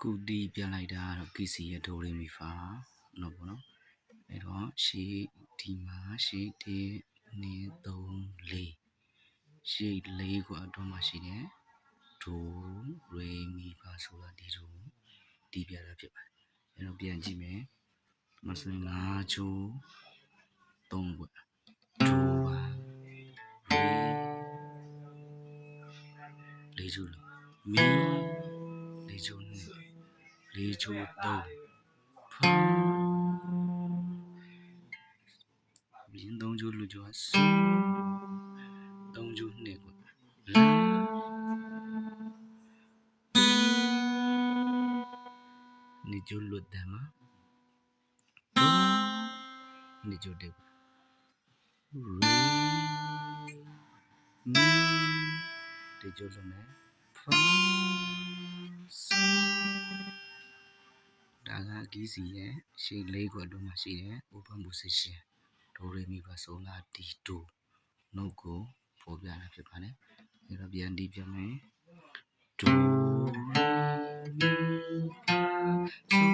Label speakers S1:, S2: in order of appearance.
S1: ကုတီးပြန်လိုက်တာတော့ KC ရဲ့ဒိုရေမီဖာလို့ပေါ့နော်အဲ့တော့ရှေ့ဒီမှာရှေ့1 2 3 4ရှေ့4ကိုအတွန်းမှာရှိတယ်ဒိုရေမီဖာဆိုတာဒီဒိုတီးပြတာဖြစ်ပါတယ်အဲ့တော့ပြန်ကြည့်မယ်မစင်5ချိုး3ခွက်ဒိုပါရေ4ချိုးလို့မီ4ချိုး2 4ချိုး3ဖာမြင်း3ချိုးလူကျော်ဆူ3ချိုး2ခွက်လာ2ချိုးလွတ်တယ်မှာ2ချိုး1ခွက်ရေမီ1ချိုးလွတ်မယ်ဖာဆူဒါကကီးစီရဲ့ရှေ့4ခွက်အတွင်းမှာရှိတဲ့ open position ဒိုရေမီဖာဆိုလာဒီဒိုနှုတ်ကိုဖော်ပြတာဖြစ်ပါတယ်အဲ့တော့ပြန်ဒီပြန်မယ်ဒိုရေမီဖာဆို